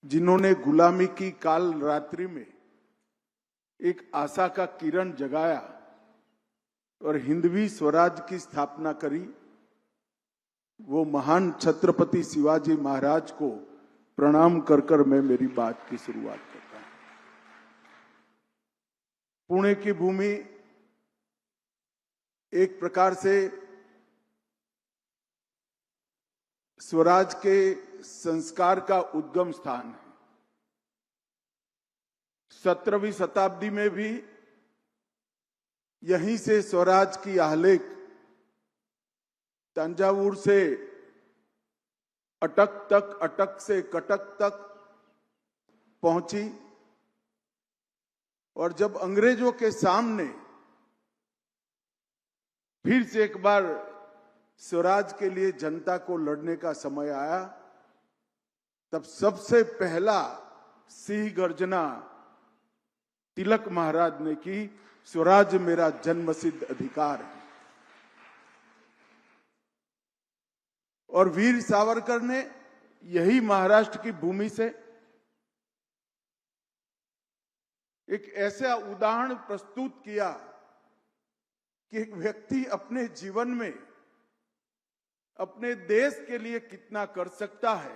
जिन्होंने गुलामी की काल रात्रि में एक आशा का किरण जगाया और हिंदवी स्वराज की स्थापना करी, वो महान छत्रपति शिवाजी महाराज को प्रणाम कर कर मैं मेरी बात की शुरुआत करता हूं। पुणे की भूमि एक प्रकार से स्वराज के संस्कार का उद्गम स्थान है। 17वीं शताब्दी में भी यहीं से स्वराज की आलेख तंजावुर से अटक तक, अटक से कटक तक पहुंची और जब अंग्रेजों के सामने फिर से एक बार स्वराज के लिए जनता को लड़ने का समय आया, तब सबसे पहला सिंह गर्जना तिलक महाराज ने की, स्वराज मेरा जन्मसिद्ध अधिकार है। और वीर सावरकर ने यही महाराष्ट्र की भूमि से एक ऐसा उदाहरण प्रस्तुत किया कि एक व्यक्ति अपने जीवन में अपने देश के लिए कितना कर सकता है,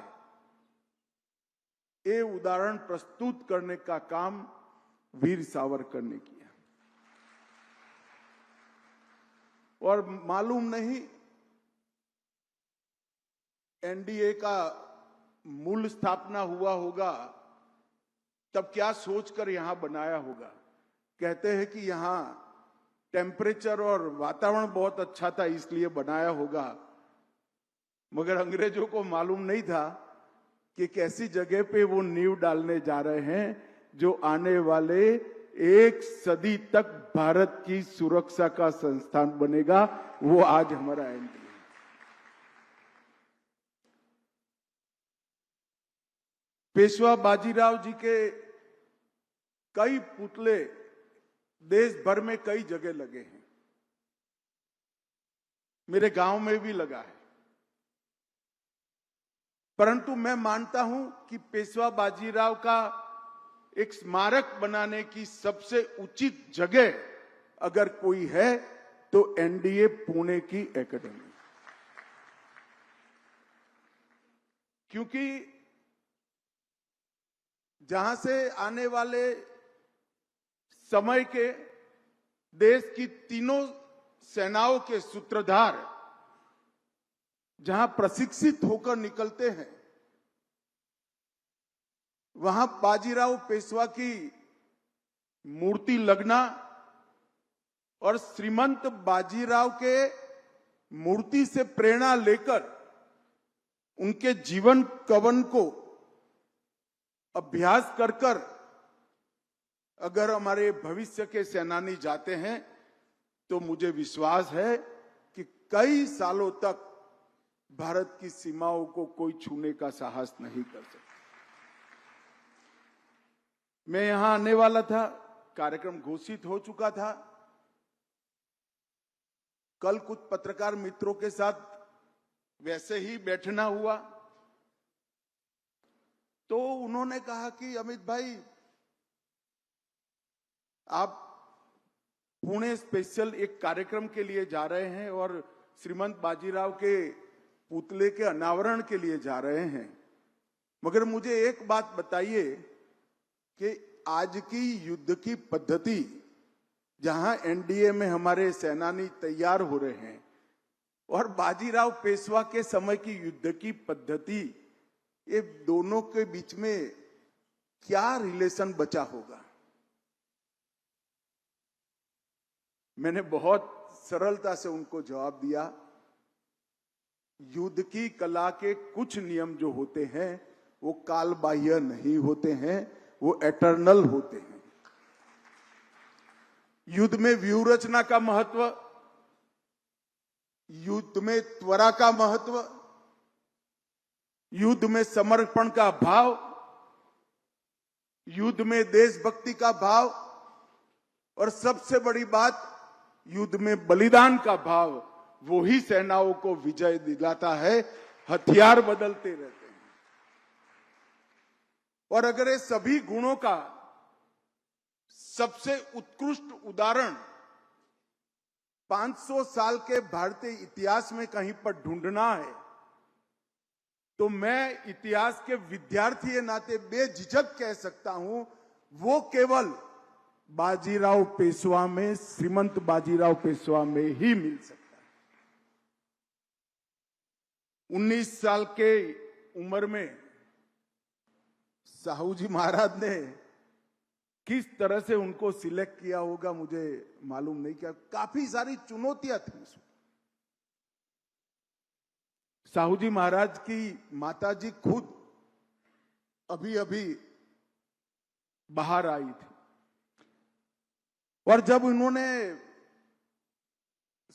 ये उदाहरण प्रस्तुत करने का काम वीर सावरकर ने किया। और मालूम नहीं एनडीए का मूल स्थापना हुआ होगा तब क्या सोचकर यहां बनाया होगा। कहते हैं कि यहां टेम्परेचर और वातावरण बहुत अच्छा था इसलिए बनाया होगा, मगर अंग्रेजों को मालूम नहीं था कि कैसी जगह पे वो नींव डालने जा रहे हैं जो आने वाले एक सदी तक भारत की सुरक्षा का संस्थान बनेगा। वो आज हमारा एनडीए। पेशवा बाजीराव जी के कई पुतले देश भर में कई जगह लगे हैं, मेरे गांव में भी लगा है। परंतु मैं मानता हूं कि पेशवा बाजीराव का एक स्मारक बनाने की सबसे उचित जगह अगर कोई है तो एनडीए पुणे की एकेडमी, क्योंकि जहां से आने वाले समय के देश की तीनों सेनाओं के सूत्रधार जहां प्रशिक्षित होकर निकलते हैं, वहां बाजीराव पेशवा की मूर्ति लगना और श्रीमंत बाजीराव के मूर्ति से प्रेरणा लेकर उनके जीवन कवन को अभ्यास कर कर अगर हमारे भविष्य के सेनानी जाते हैं तो मुझे विश्वास है कि कई सालों तक भारत की सीमाओं को कोई छूने का साहस नहीं कर सकता। मैं यहां आने वाला था, कार्यक्रम घोषित हो चुका था। कल कुछ पत्रकार मित्रों के साथ वैसे ही बैठना हुआ तो उन्होंने कहा कि अमित भाई, आप पुणे स्पेशल एक कार्यक्रम के लिए जा रहे हैं और श्रीमंत बाजीराव के पुतले के अनावरण के लिए जा रहे हैं, मगर मुझे एक बात बताइए कि आज की युद्ध की पद्धति, जहां एनडीए में हमारे सेनानी तैयार हो रहे हैं, और बाजीराव पेशवा के समय की युद्ध की पद्धति, ये दोनों के बीच में क्या रिलेशन बचा होगा। मैंने बहुत सरलता से उनको जवाब दिया, युद्ध की कला के कुछ नियम जो होते हैं वो कालबाह्य नहीं होते हैं, वो एटर्नल होते हैं। युद्ध में व्यूह रचना का महत्व, युद्ध में त्वरा का महत्व, युद्ध में समर्पण का भाव, युद्ध में देशभक्ति का भाव, और सबसे बड़ी बात युद्ध में बलिदान का भाव, वो ही सेनाओं को विजय दिलाता है। हथियार बदलते रहते हैं। और अगर ये सभी गुणों का सबसे उत्कृष्ट उदाहरण 500 साल के भारतीय इतिहास में कहीं पर ढूंढना है, तो मैं इतिहास के विद्यार्थी के नाते बेझिझक कह सकता हूं, वो केवल बाजीराव पेशवा में, श्रीमंत बाजीराव पेशवा में ही मिल सकता है। 19 साल के उम्र में साहू जी महाराज ने किस तरह से उनको सिलेक्ट किया होगा मुझे मालूम नहीं, क्या काफी सारी चुनौतियां थी उसमें। साहू जी महाराज की माताजी खुद अभी अभी बाहर आई थी, और जब उन्होंने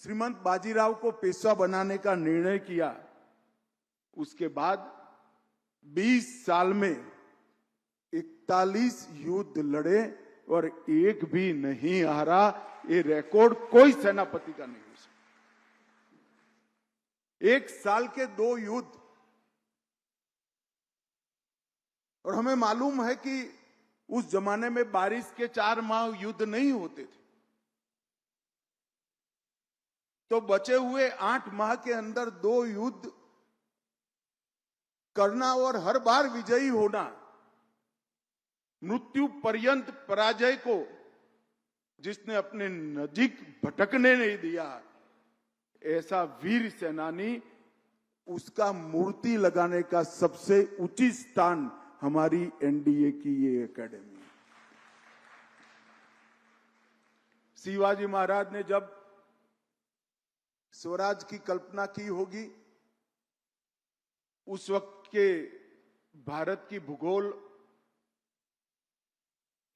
श्रीमंत बाजीराव को पेशवा बनाने का निर्णय किया, उसके बाद 20 साल में 41 युद्ध लड़े और एक भी नहीं हारा। ये रिकॉर्ड कोई सेनापति का नहीं हो सकता। एक साल के 2 युद्ध, और हमें मालूम है कि उस जमाने में बारिश के 4 माह युद्ध नहीं होते थे, तो बचे हुए 8 माह के अंदर 2 युद्ध करना और हर बार विजयी होना, मृत्यु पर्यंत पराजय को जिसने अपने नजीक भटकने नहीं दिया, ऐसा वीर सेनानी, उसका मूर्ति लगाने का सबसे उचित स्थान हमारी एनडीए की ये एकेडमी है। शिवाजी महाराज ने जब स्वराज की कल्पना की होगी, उस वक्त के भारत की भूगोल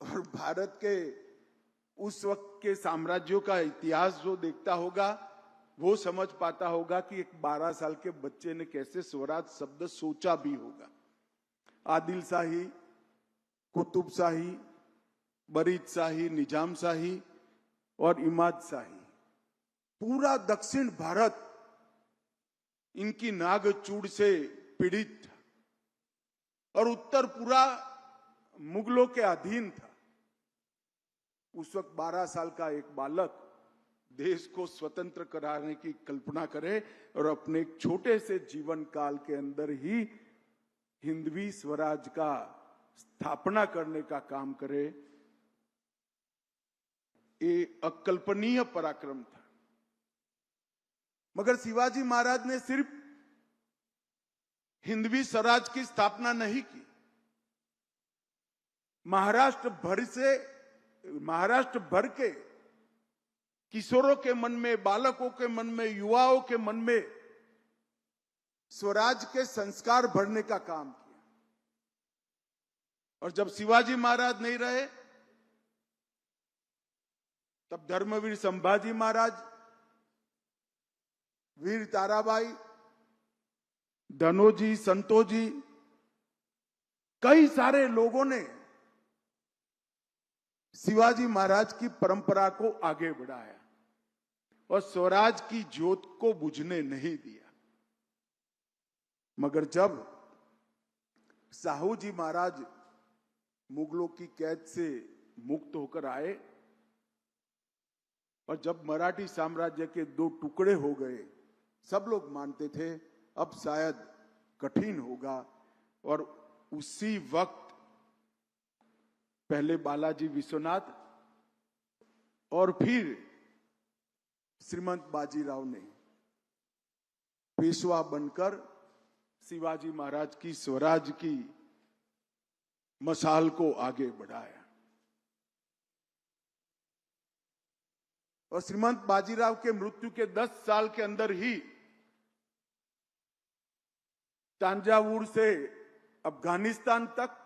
और भारत के उस वक्त के साम्राज्यों का इतिहास जो देखता होगा, वो समझ पाता होगा कि एक 12 साल के बच्चे ने कैसे स्वराज शब्द सोचा भी होगा। आदिल शाही, कुतुब शाही, बरीद शाही, निजाम शाही और इमाद शाही, पूरा दक्षिण भारत इनकी नागचूड़ से पीड़ित था, और उत्तर पूरा मुगलों के अधीन था। उस वक्त 12 साल का एक बालक देश को स्वतंत्र कराने की कल्पना करे और अपने एक छोटे से जीवन काल के अंदर ही हिंदवी स्वराज का स्थापना करने का काम करे, ये अकल्पनीय पराक्रम था। मगर शिवाजी महाराज ने सिर्फ हिंदवी स्वराज की स्थापना नहीं की, महाराष्ट्र भर के किशोरों के मन में, बालकों के मन में, युवाओं के मन में स्वराज के संस्कार भरने का काम किया। और जब शिवाजी महाराज नहीं रहे, तब धर्मवीर संभाजी महाराज, वीर ताराबाई, धनोजी, संतोजी, कई सारे लोगों ने शिवाजी महाराज की परंपरा को आगे बढ़ाया और स्वराज की ज्योत को बुझने नहीं दिया। मगर जब साहू जी महाराज मुगलों की कैद से मुक्त होकर आए और जब मराठी साम्राज्य के 2 टुकड़े हो गए, सब लोग मानते थे अब शायद कठिन होगा, और उसी वक्त पहले बालाजी विश्वनाथ और फिर श्रीमंत बाजीराव ने पेशवा बनकर शिवाजी महाराज की स्वराज की मशाल को आगे बढ़ाया। और श्रीमंत बाजीराव के मृत्यु के 10 साल के अंदर ही तांजावुर से अफगानिस्तान तक,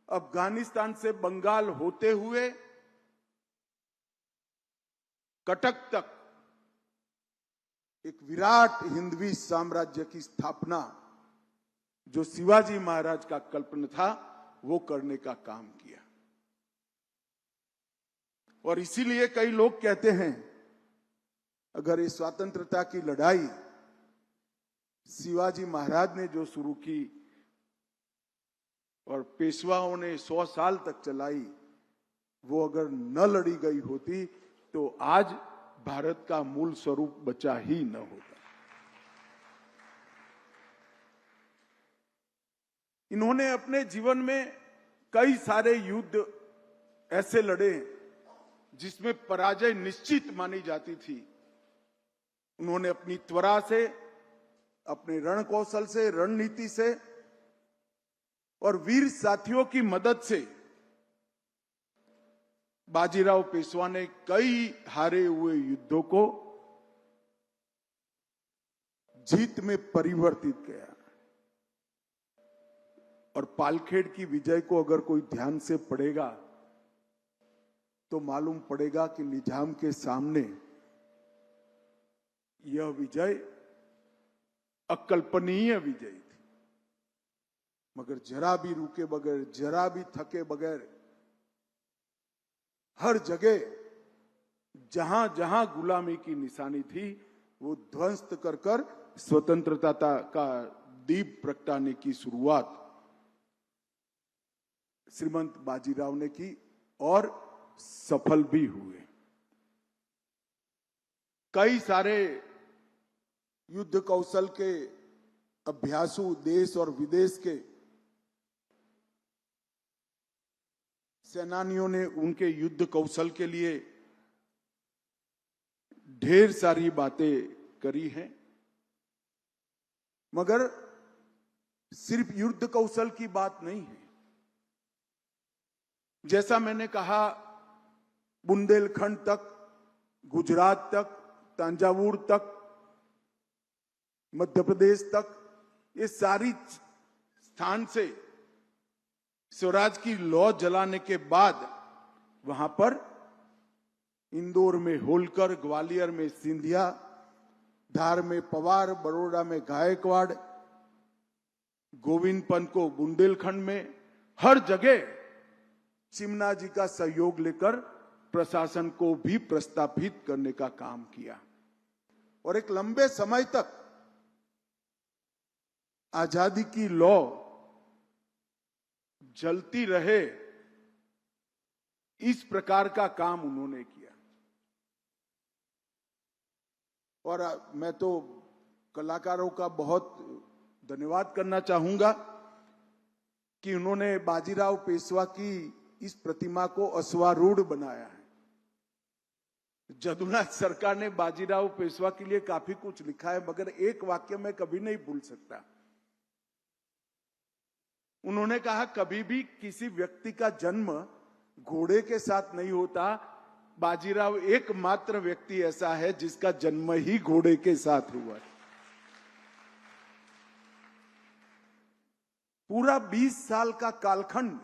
अफगानिस्तान से बंगाल होते हुए कटक तक एक विराट हिंदवी साम्राज्य की स्थापना, जो शिवाजी महाराज का कल्पना था, वो करने का काम किया। और इसीलिए कई लोग कहते हैं, अगर ये स्वतंत्रता की लड़ाई शिवाजी महाराज ने जो शुरू की, और पेशवाओं ने 100 साल तक चलाई, वो अगर न लड़ी गई होती तो आज भारत का मूल स्वरूप बचा ही न होता। इन्होंने अपने जीवन में कई सारे युद्ध ऐसे लड़े जिसमें पराजय निश्चित मानी जाती थी। उन्होंने अपनी त्वरा से, अपने रण कौशल से, रणनीति से और वीर साथियों की मदद से बाजीराव पेशवा ने कई हारे हुए युद्धों को जीत में परिवर्तित किया। और पालखेड़ की विजय को अगर कोई ध्यान से पढ़ेगा तो मालूम पड़ेगा कि निजाम के सामने यह विजय अकल्पनीय विजय थी। मगर जरा भी रुके बगैर, जरा भी थके बगैर, हर जगह जहां जहां गुलामी की निशानी थी वो ध्वस्त कर कर स्वतंत्रता का दीप प्रगटाने की शुरुआत श्रीमंत बाजीराव ने की और सफल भी हुए। कई सारे युद्ध कौशल के अभ्यासु देश और विदेश के सेनानियों ने उनके युद्ध कौशल के लिए ढेर सारी बातें करी हैं, मगर सिर्फ युद्ध कौशल की बात नहीं है। जैसा मैंने कहा, बुंदेलखंड तक, गुजरात तक, तंजावुर तक, मध्य प्रदेश तक, ये सारी स्थान से स्वराज की लौ जलाने के बाद वहां पर इंदौर में होलकर, ग्वालियर में सिंधिया, धार में पवार, बड़ौदा में गायकवाड़, गोविंद पंत को बुंदेलखंड में, हर जगह चिमना जी का सहयोग लेकर प्रशासन को भी प्रस्थापित करने का काम किया। और एक लंबे समय तक आजादी की लौ जलती रहे, इस प्रकार का काम उन्होंने किया। और मैं तो कलाकारों का बहुत धन्यवाद करना चाहूंगा कि उन्होंने बाजीराव पेशवा की इस प्रतिमा को अश्वारूढ़ बनाया है। जदुनाथ सरकार ने बाजीराव पेशवा के लिए काफी कुछ लिखा है, मगर एक वाक्य मैं कभी नहीं भूल सकता। उन्होंने कहा, कभी भी किसी व्यक्ति का जन्म घोड़े के साथ नहीं होता। बाजीराव एकमात्र व्यक्ति ऐसा है जिसका जन्म ही घोड़े के साथ हुआ है। पूरा 20 साल का कालखंड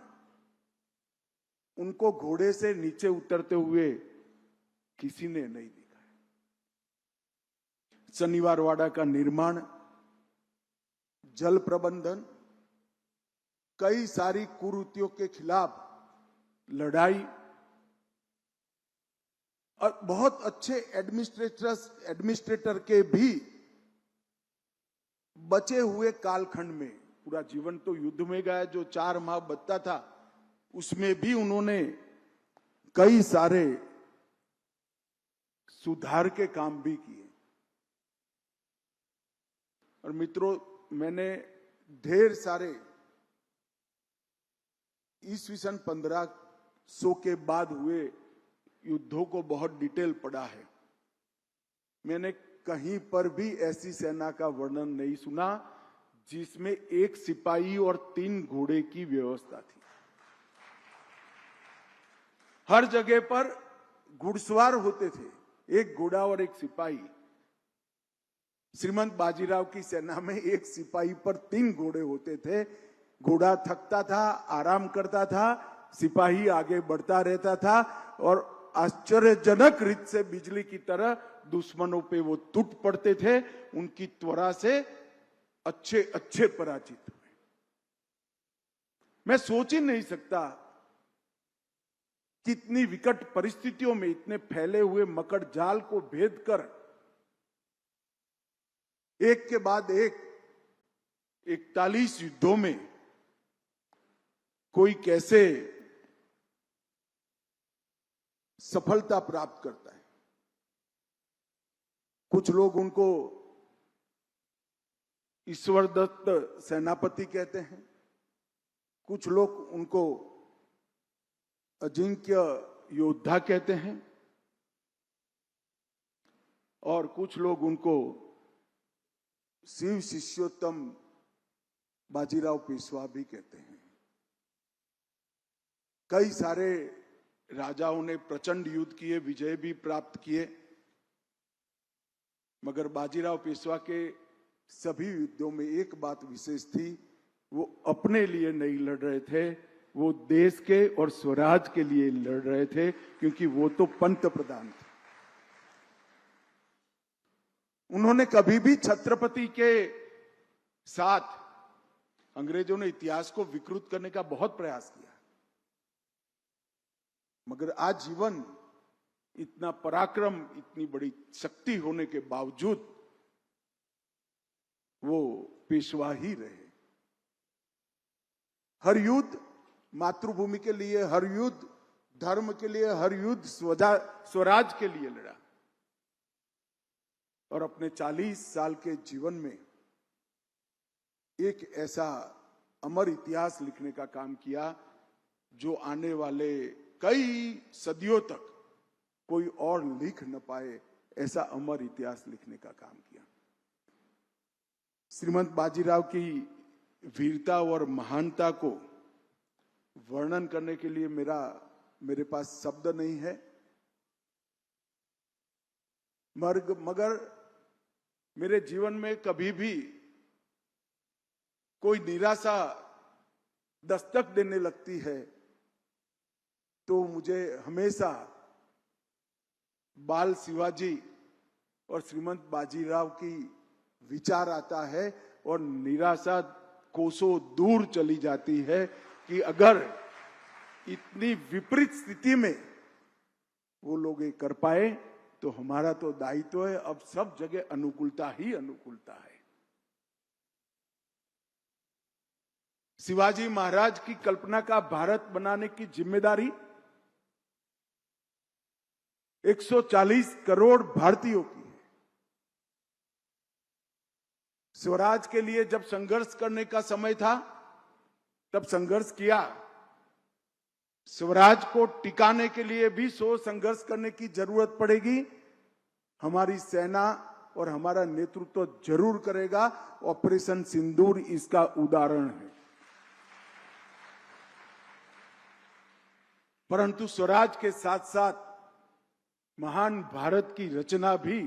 उनको घोड़े से नीचे उतरते हुए किसी ने नहीं देखा है। शनिवार वाड़ा का निर्माण, जल प्रबंधन, कई सारी कुरीतियों के खिलाफ लड़ाई और बहुत अच्छे एडमिनिस्ट्रेटर के भी बचे हुए कालखंड में, पूरा जीवन तो युद्ध में गया, जो 4 माह बचता था उसमें भी उन्होंने कई सारे सुधार के काम भी किए। और मित्रों, मैंने ढेर सारे ईस्वीसन 1500 के बाद हुए युद्धों को बहुत डिटेल पढ़ा है। मैंने कहीं पर भी ऐसी सेना का वर्णन नहीं सुना जिसमें एक सिपाही और 3 घोड़े की व्यवस्था थी। हर जगह पर घुड़सवार होते थे, एक घोड़ा और एक सिपाही। श्रीमंत बाजीराव की सेना में एक सिपाही पर 3 घोड़े होते थे। घोड़ा थकता था, आराम करता था, सिपाही आगे बढ़ता रहता था और आश्चर्यजनक रीत से बिजली की तरह दुश्मनों पे वो टूट पड़ते थे। उनकी त्वरा से अच्छे अच्छे पराजित हुए। मैं सोच ही नहीं सकता कितनी विकट परिस्थितियों में इतने फैले हुए मकड़ जाल को भेद कर एक के बाद एक 41 युद्धों में कोई कैसे सफलता प्राप्त करता है। कुछ लोग उनको ईश्वर दत्त सेनापति कहते हैं, कुछ लोग उनको अजिंक्य योद्धा कहते हैं और कुछ लोग उनको शिव शिष्योत्तम बाजीराव पेशवा भी कहते हैं। कई सारे राजाओं ने प्रचंड युद्ध किए, विजय भी प्राप्त किए, मगर बाजीराव पेशवा के सभी युद्धों में एक बात विशेष थी, वो अपने लिए नहीं लड़ रहे थे, वो देश के और स्वराज के लिए लड़ रहे थे, क्योंकि वो तो पंत प्रधान थे। उन्होंने कभी भी छत्रपति के साथ अंग्रेजों ने इतिहास को विकृत करने का बहुत प्रयास किया, मगर आजीवन इतना पराक्रम, इतनी बड़ी शक्ति होने के बावजूद वो पेशवा ही रहे। हर युद्ध मातृभूमि के लिए, हर युद्ध धर्म के लिए, हर युद्ध स्वराज के लिए लड़ा और अपने 40 साल के जीवन में एक ऐसा अमर इतिहास लिखने का काम किया जो आने वाले कई सदियों तक कोई और लिख न पाए, ऐसा अमर इतिहास लिखने का काम किया। श्रीमंत बाजीराव की वीरता और महानता को वर्णन करने के लिए मेरे पास शब्द नहीं है, मगर मेरे जीवन में कभी भी कोई निराशा दस्तक देने लगती है तो मुझे हमेशा बाल शिवाजी और श्रीमंत बाजीराव की विचार आता है और निराशा कोसों दूर चली जाती है कि अगर इतनी विपरीत स्थिति में वो लोग ये कर पाए तो हमारा तो दायित्व है। अब सब जगह अनुकूलता ही अनुकूलता है। शिवाजी महाराज की कल्पना का भारत बनाने की जिम्मेदारी 140 करोड़ भारतीयों की है। स्वराज के लिए जब संघर्ष करने का समय था तब संघर्ष किया, स्वराज को टिकाने के लिए भी संघर्ष करने की जरूरत पड़ेगी। हमारी सेना और हमारा नेतृत्व जरूर करेगा। ऑपरेशन सिंदूर इसका उदाहरण है। परंतु स्वराज के साथ साथ महान भारत की रचना भी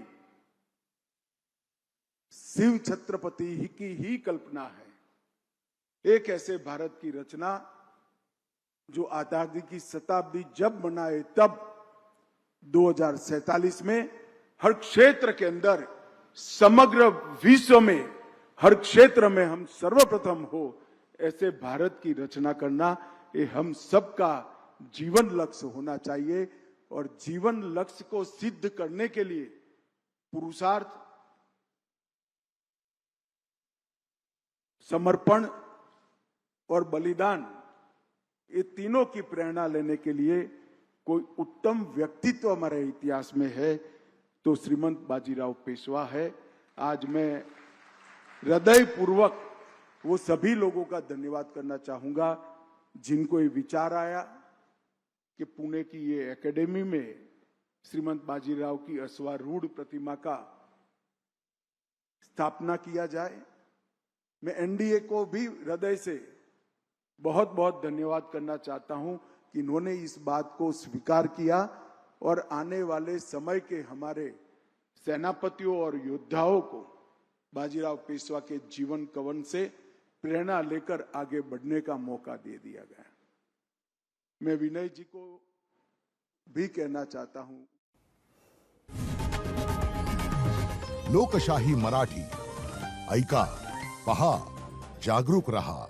शिव छत्रपति की ही कल्पना है। एक ऐसे भारत की रचना जो आजादी की शताब्दी जब मनाए तब 2047 में हर क्षेत्र के अंदर, समग्र विश्व में हर क्षेत्र में हम सर्वप्रथम हो, ऐसे भारत की रचना करना ये हम सबका जीवन लक्ष्य होना चाहिए। और जीवन लक्ष्य को सिद्ध करने के लिए पुरुषार्थ, समर्पण और बलिदान, ये तीनों की प्रेरणा लेने के लिए कोई उत्तम व्यक्तित्व हमारे इतिहास में है तो श्रीमंत बाजीराव पेशवा है। आज मैं हृदयपूर्वक वो सभी लोगों का धन्यवाद करना चाहूंगा जिनको ये विचार आया कि पुणे की ये एकेडमी में श्रीमंत बाजीराव की अश्वारूढ़ प्रतिमा का स्थापना किया जाए। मैं एनडीए को भी हृदय से बहुत बहुत धन्यवाद करना चाहता हूं कि इन्होंने इस बात को स्वीकार किया और आने वाले समय के हमारे सेनापतियों और योद्धाओं को बाजीराव पेशवा के जीवन कवन से प्रेरणा लेकर आगे बढ़ने का मौका दे दिया गया। मैं विनय जी को भी कहना चाहता हूं। लोकशाही मराठी ऐका, पहा, जागरूक रहा।